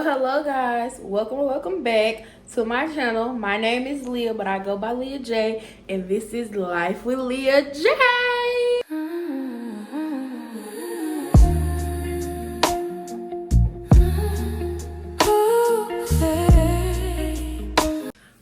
Hello guys, welcome back to my channel. My name is Leah, but I go by Leah J, and this is Life with Leah J.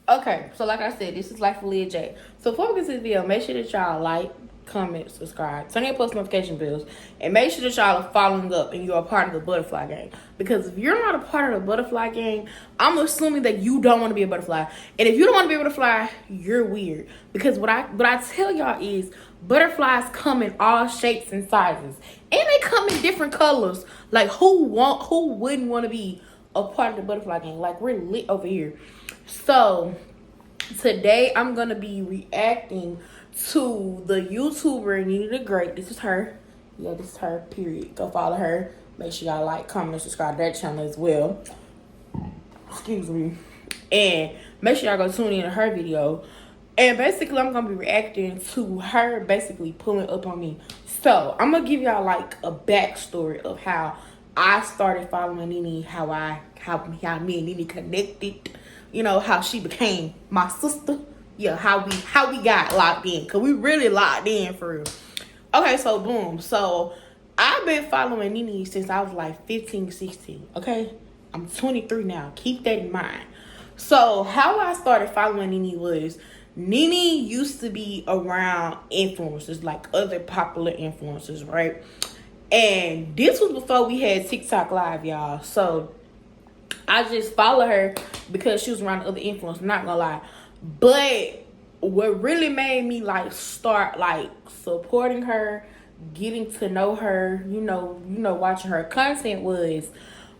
Okay, so like I said, this is Life with Leah J. So before we get to this video, make sure that y'all like, comment, subscribe, turn on your post notification bells, and make sure that y'all are following up and you're a part of the butterfly gang. Because if you're not a part of the butterfly gang, I'm assuming that you don't want to be a butterfly. And if you don't want to be a butterfly, you're weird. Because what I tell y'all is butterflies come in all shapes and sizes, and they come in different colors. Like who wouldn't want to be a part of the butterfly gang? Like we're lit over here. So today I'm gonna be reacting to the YouTuber Nene the Great. This is her. Yeah, this is her, period. Go follow her. Make sure y'all like, comment, and subscribe to that channel as well. Excuse me. And make sure y'all go tune in to her video. And basically, I'm going to be reacting to her basically pulling up on me. So, I'm going to give y'all like a backstory of how I started following Nene, how me and Nene connected. You know, how she became my sister. Yeah, how we got locked in, because we really locked in for real. Okay, so boom. So I've been following Nene since I was like 15, 16. Okay, I'm 23 now. Keep that in mind. So how I started following Nene was Nene used to be around influencers, like other popular influencers, right? And this was before we had TikTok Live, y'all. So I just follow her because she was around other influencers. I'm not gonna lie. But what really made me like start like supporting her, getting to know her, you know, watching her content was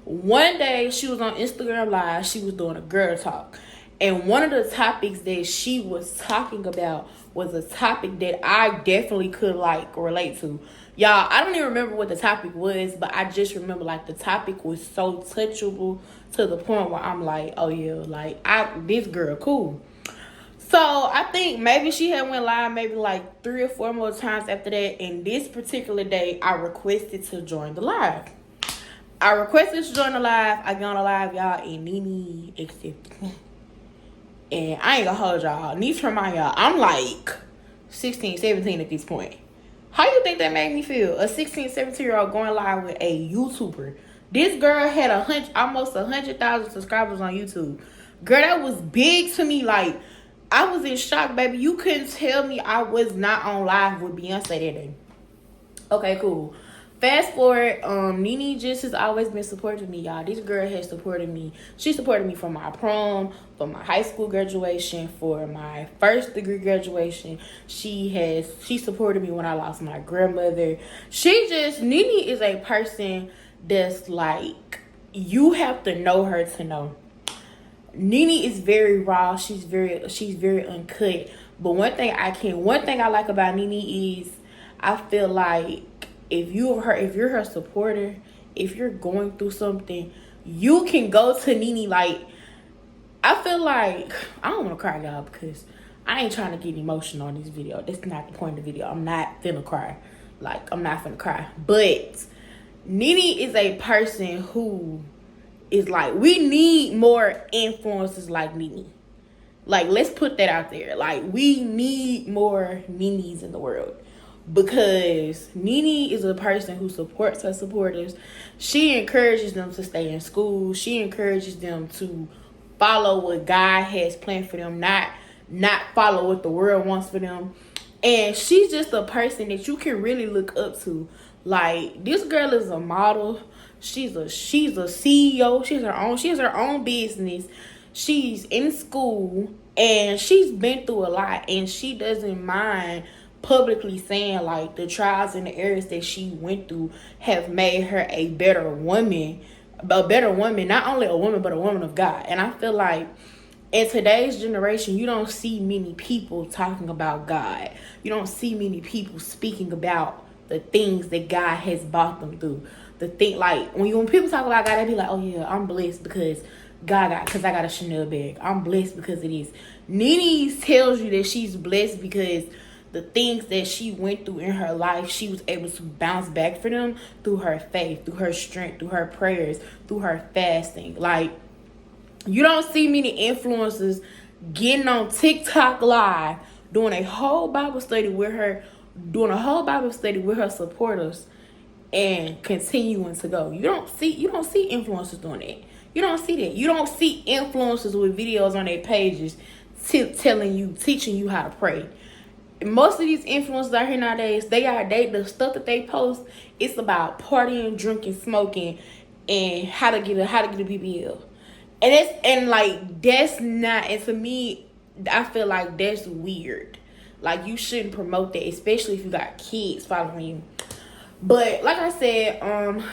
one day she was on Instagram Live. She was doing a girl talk, and one of the topics that she was talking about was a topic that I definitely could like relate to. Y'all, I don't even remember what the topic was, but I just remember like the topic was so touchable to the point where I'm like, oh yeah, like this girl cool. So I think maybe she had went live maybe like 3 or 4 more times after that. And this particular day, I requested to join the live. I requested to join the live. I got on the live, y'all, and Nene accepted me. And I ain't gonna hold y'all. Need to remind y'all, I'm like 16, 17 at this point. How you think that made me feel? A 16, 17-year-old going live with a YouTuber. This girl had almost 100,000 subscribers on YouTube. Girl, that was big to me. Like, I was in shock, baby. You couldn't tell me I was not on live with Beyonce that day. Okay, cool. Fast forward, Nene just has always been supporting me, y'all. This girl has supported me. She supported me for my prom, for my high school graduation, for my first degree graduation. She supported me when I lost my grandmother. Nene is a person that's like, you have to know her to know. Nene is very raw. She's very uncut. But one thing I like about Nene is I feel like if you're her supporter, if you're going through something, you can go to Nene. Like, I feel like, I don't want to cry, y'all, because I ain't trying to get emotional on this video. That's not the point of the video. I'm not finna cry. Like, I'm not finna cry. But Nene is a person who is like, we need more influencers like Nene. Like, let's put that out there. Like, we need more Nenes in the world. Because Nene is a person who supports her supporters. She encourages them to stay in school. She encourages them to follow what God has planned for them, not follow what the world wants for them. And she's just a person that you can really look up to. Like, this girl is a model. She's a CEO. She has her own business. She's in school, and she's been through a lot, and she doesn't mind publicly saying like the trials and the errors that she went through have made her a better woman, not only a woman but a woman of God. And I feel like in today's generation, you don't see many people talking about God. You don't see many people speaking about the things that God has brought them through. The thing, like when people talk about God, they be like, oh yeah, I'm blessed because I got a Chanel bag. I'm blessed because it is. Nene tells you that she's blessed because the things that she went through in her life, she was able to bounce back for them through her faith, through her strength, through her prayers, through her fasting. Like, you don't see many influencers getting on TikTok live doing a whole Bible study with her, supporters, and continuing to go. You don't see influencers doing that. You don't see that. You don't see influencers with videos on their pages teaching you how to pray. Most of these influencers out here nowadays, the stuff that they post, it's about partying, drinking, smoking, and how to get a BBL. That's not, and to me, I feel like that's weird. Like, you shouldn't promote that, especially if you got kids following you. But like I said,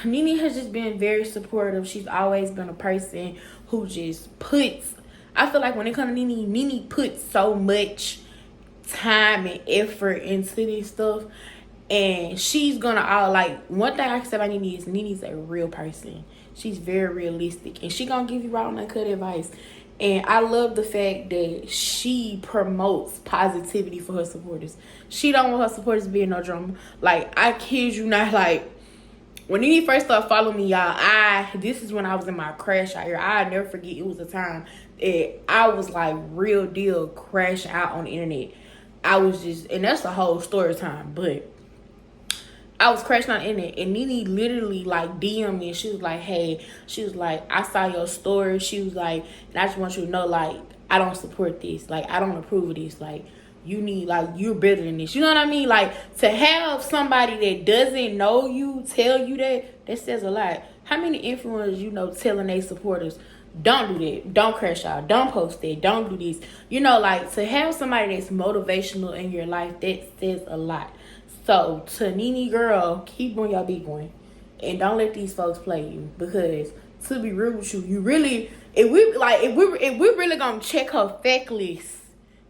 Nene has just been very supportive. She's always been a person who just puts, I feel like when it comes to Nene puts so much time and effort into this stuff. And she's gonna one thing I can say about Nene is Nene's a real person. She's very realistic, and she gonna give you raw and uncut advice. And I love the fact that she promotes positivity for her supporters. She don't want her supporters to be in no drama. Like, I kid you not, like, when Nene first started following me, y'all, this is when I was in my crash out here. I'll never forget, it was a time that I was like real deal crashing out on the internet. I was just, and that's the whole story time, but I was crashing on the internet, and Nene literally like DM'd me, and she was like, hey, I saw your story. She was like, and I just want you to know, like, I don't support this. Like, I don't approve of this. Like, you need, like, you're better than this. You know what I mean? Like, to have somebody that doesn't know you tell you that says a lot. How many influencers, telling their supporters, don't do that, don't crash out, don't post that, don't do this. Like, to have somebody that's motivational in your life, that says a lot. So, to Nene, girl, keep doing your big one. And don't let these folks play you. Because, to be real with you, you really, if we're really going to check her fact list,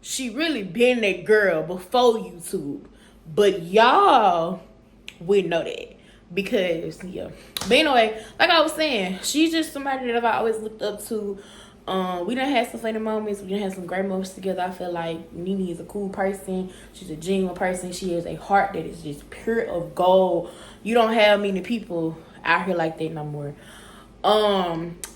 she really been that girl before YouTube. But y'all wouldn't know that. Because, yeah. But anyway, like I was saying, she's just somebody that I've always looked up to. We done had some funny moments. We done had some great moments together. I feel like Nene is a cool person. She's a genuine person. She has a heart that is just pure of gold. You don't have many people out here like that no more.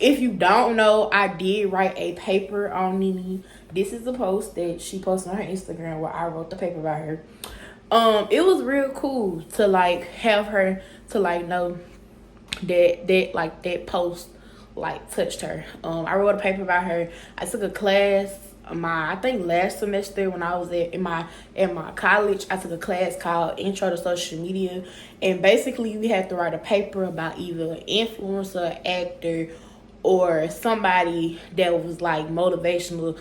If you don't know, I did write a paper on Nene. This is the post that she posted on her Instagram where I wrote the paper about her. It was real cool to like have her to like know that post like touched her. I wrote a paper about her. I took a class I think last semester when I was in my college. I took a class called Intro to Social Media, and basically we had to write a paper about either an influencer, actor, or somebody that was like a motivational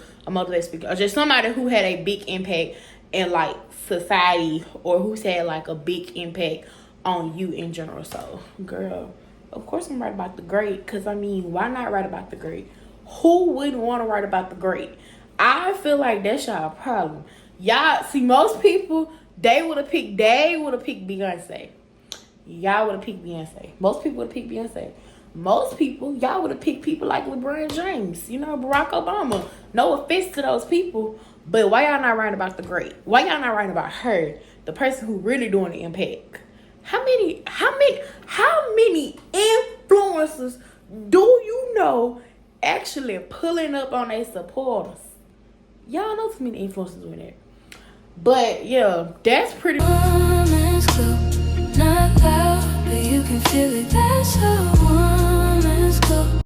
speaker, or just somebody who had a big impact in like society, or who's had like a big impact on you in general. So, girl, of course I'm right about the great, because I mean, why not write about the great? Who wouldn't want to write about the great? I feel like that's y'all problem. Y'all see, most people, they would have picked Beyonce. Y'all would have picked Beyonce. Most people would have picked Beyonce. Most people, y'all would have picked people like LeBron James, Barack Obama. No offense to those people, but why y'all not writing about the great? Why y'all not writing about her, the person who really doing the impact? How many influencers do you know actually pulling up on their supporters? Y'all know too many influencers doing that. But yeah, that's pretty. Woman's club, not loud, but you can feel it. That's a woman's club.